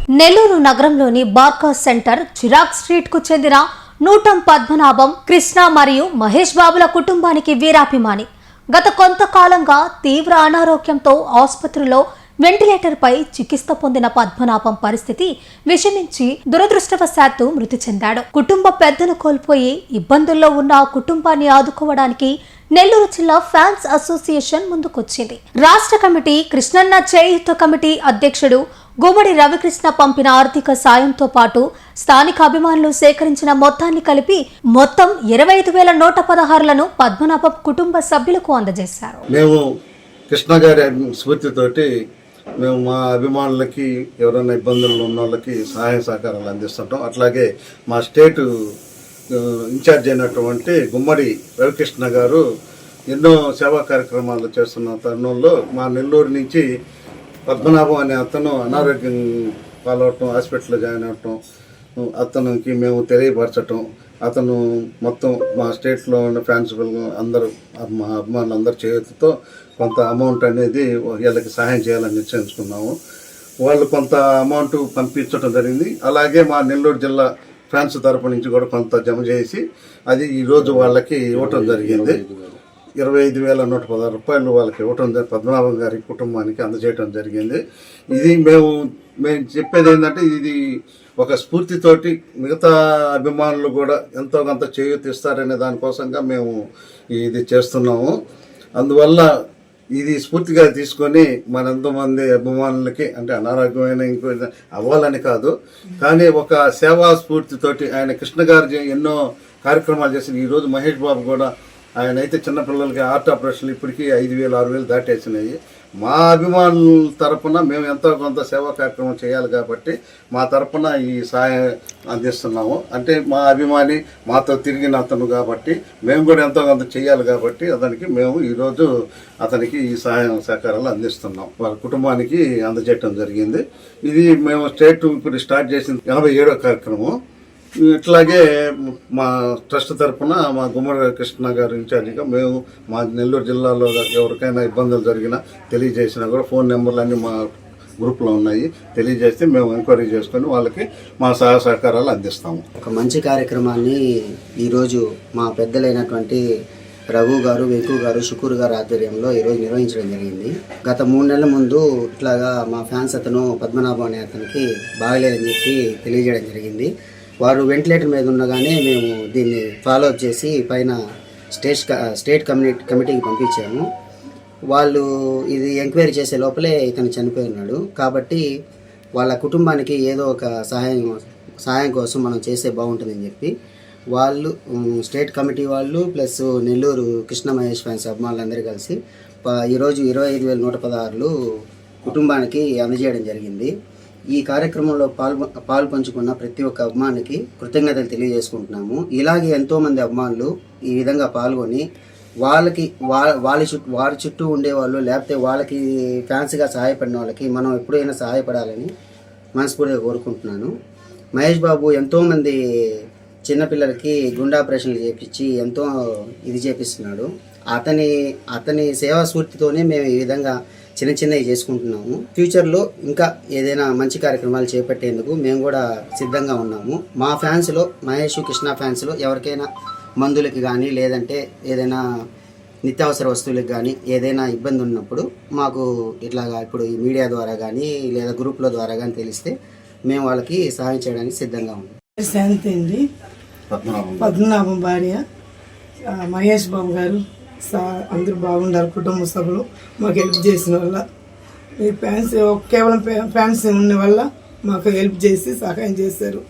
నెల్లూరు నగరంలోని బార్కా centre Chirag street కు చెందిన నూటం పద్మనాభం, కృష్ణ మరియు మహేష్ బాబుల కుటుంబానికి వీరాభిమాని. గత కొంతకాలంగా తీవ్ర అనారోగ్యంతో ఆసుపత్రిలో వెంటిలేటర్ పై చికిత్స పొందిన పద్మనాభం పరిస్థితి విషమించి దురదృష్టవశాత్తు మృతి చెందాడు. కుటుంబ పెద్దను కోల్పోయి ఇబ్బందుల్లో ఉన్న ఆ కుటుంబాన్ని ఆదుకోవడానికి నెల్లూరు జిల్లా ఫ్యాన్స్ అసోసియేషన్ ముందుకొచ్చింది. రాష్ట్ర కమిటీ, కృష్ణన్న చేయూత కమిటీ అధ్యక్షుడు గుమ్మడి రవికృష్ణ పంపిన ఆర్థిక సాయంతో పాటు స్థానిక అభిమానులు సేకరించిన మొత్తాన్ని కలిపి మొత్తం 25,116లను పద్మనాభం కుటుంబ సభ్యులకు అందజేశారు. మేము కృష్ణ గారి స్ఫూర్తితోటి మేము మా అభిమానులకి, ఎవరైనా ఇబ్బందులు ఉన్న వాళ్ళకి సహాయ సహకారాలు అందిస్తుంటాం. అట్లాగే మా స్టేట్ ఇన్ఛార్జ్ అయినటువంటి గుమ్మడి రవికృష్ణ గారు ఎన్నో సేవా కార్యక్రమాలు చేస్తున్న తరుణంలో మా నెల్లూరు నుంచి పద్మనాభం అనే అతను అనారోగ్యం పాలవటం, హాస్పిటల్లో జాయిన్ అవటం, అతనికి మేము తెలియపరచటం, అతను మొత్తం మా స్టేట్లో ఉన్న ఫ్యాన్స్ అందరూ, మా అభిమానులు అందరి చేతితో కొంత అమౌంట్ అనేది వీళ్ళకి సహాయం చేయాలని నిశ్చయించుకున్నాము. వాళ్ళు కొంత అమౌంట్ పంపించడం జరిగింది. అలాగే మా నెల్లూరు జిల్లా ఫ్యాన్స్ తరపు నుంచి కూడా కొంత జమ చేసి అది ఈరోజు వాళ్ళకి ఇవ్వటం జరిగింది. 25,116 రూపాయలు వాళ్ళకి ఇవ్వటం పద్మనాభం గారి కుటుంబానికి అందజేయటం జరిగింది. ఇది మేము చెప్పేది ఏంటంటే, ఇది ఒక స్ఫూర్తితోటి మిగతా అభిమానులు కూడా ఎంతో కొంత చేయూతిస్తారనే దానికోసంగా మేము ఇది చేస్తున్నాము. అందువల్ల ఇది స్ఫూర్తిగా తీసుకొని మరెంతోమంది అభిమానులకి, అంటే అనారోగ్యమైన ఇంకో అవ్వాలని కాదు, కానీ ఒక సేవా స్ఫూర్తితోటి ఆయన కృష్ణ గారు ఎన్నో కార్యక్రమాలు చేసిన, ఈరోజు మహేష్ బాబు కూడా ఆయన అయితే చిన్నపిల్లలకి హార్ట్ ఆపరేషన్లు ఇప్పటికీ 5,000, 6,000 దాటేసినాయి. మా అభిమానుల తరపున మేము ఎంతో కొంత సేవా కార్యక్రమం చేయాలి కాబట్టి మా తరపున ఈ సహాయం అందిస్తున్నాము. అంటే మా అభిమాని మాతో తిరిగిన అతను కాబట్టి మేము కూడా ఎంతో కొంత చేయాలి కాబట్టి అతనికి మేము ఈరోజు అతనికి ఈ సహాయం సహకారాలు అందిస్తున్నాం. వాళ్ళ కుటుంబానికి అందజేయటం జరిగింది. ఇది మేము స్టేట్ ఇప్పుడు స్టార్ట్ చేసిన 57వ కార్యక్రమం. ఇట్లాగే మా ట్రస్ట్ తరఫున మా గుమ్మడి కృష్ణ గారు ఇన్ఛార్జిగా మేము మా నెల్లూరు జిల్లాలో ఎవరికైనా ఇబ్బందులు జరిగినా తెలియజేసినా కూడా ఫోన్ నెంబర్లు అన్నీ మా గ్రూప్లో ఉన్నాయి. తెలియజేస్తే మేము ఎంక్వైరీ చేసుకొని వాళ్ళకి మా సహాయ సహకారాలు అందిస్తాము. ఒక మంచి కార్యక్రమాన్ని ఈరోజు మా పెద్దలైనటువంటి రఘు గారు, వెంకు గారు, షుకూర్ గారు ఆధ్వర్యంలో ఈరోజు నిర్వహించడం జరిగింది. గత 3 నెలల ముందు ఇట్లాగా మా ఫ్యాన్స్ అతను పద్మనాభం అనే అతనికి బాగలేదని చెప్పి తెలియజేయడం జరిగింది. వారు వెంటిలేటర్ మీద ఉండగానే మేము దీన్ని ఫాలో అప్ చేసి పైన స్టేట్ కమిటీకి పంపించాము. వాళ్ళు ఇది ఎంక్వైరీ చేసే లోపలే ఇతను చనిపోయి ఉన్నాడు. కాబట్టి వాళ్ళ కుటుంబానికి ఏదో ఒక సహాయం కోసం మనం చేస్తే బాగుంటుందని చెప్పి వాళ్ళు, స్టేట్ కమిటీ వాళ్ళు ప్లస్ నెల్లూరు కృష్ణ మహేష్ ఫ్యాన్స్ అభిమానులందరూ కలిసి ఈరోజు 25,116 కుటుంబానికి అందజేయడం జరిగింది. ఈ కార్యక్రమంలో పాలు పంచుకున్న ప్రతి ఒక్క అభిమానికి కృతజ్ఞతలు తెలియజేసుకుంటున్నాము. ఇలాగే ఎంతోమంది అభిమానులు ఈ విధంగా పాల్గొని వాళ్ళకి వారి చుట్టూ ఉండేవాళ్ళు, లేకపోతే వాళ్ళకి ఫ్యాన్స్గా సహాయపడిన వాళ్ళకి మనం ఎప్పుడైనా సహాయపడాలని మనస్ఫూర్తిగా కోరుకుంటున్నాను. మహేష్ బాబు ఎంతోమంది చిన్నపిల్లలకి గుండె ఆపరేషన్లు చేపించి ఎంతో ఇది చేపిస్తున్నాడు. అతని సేవా స్ఫూర్తితోనే మేము ఈ విధంగా చిన్నవి చేసుకుంటున్నాము. ఫ్యూచర్లో ఇంకా ఏదైనా మంచి కార్యక్రమాలు చేపట్టేందుకు మేము కూడా సిద్ధంగా ఉన్నాము. మా ఫ్యాన్స్లో, మహేష్ కృష్ణ ఫ్యాన్స్లో ఎవరికైనా మందులకి కానీ, లేదంటే ఏదైనా నిత్యావసర వస్తువులకు కానీ ఏదైనా ఇబ్బంది ఉన్నప్పుడు మాకు ఇట్లాగా ఇప్పుడు ఈ మీడియా ద్వారా కానీ లేదా గ్రూప్ల ద్వారా కానీ తెలిస్తే మేము వాళ్ళకి సహాయం చేయడానికి సిద్ధంగా ఉన్నాం. శాంతి అండి, పద్మనాభం భార్య మహేష్ బాబు గారు అందరూ బాగుండారు. కుటుంబ సభ్యులు మాకు హెల్ప్ చేసిన వల్ల, ఈ ఫ్యాన్స్ కేవలం ఫ్యాన్స్ ఉన్న వల్ల మాకు హెల్ప్ చేసి సహాయం చేశారు.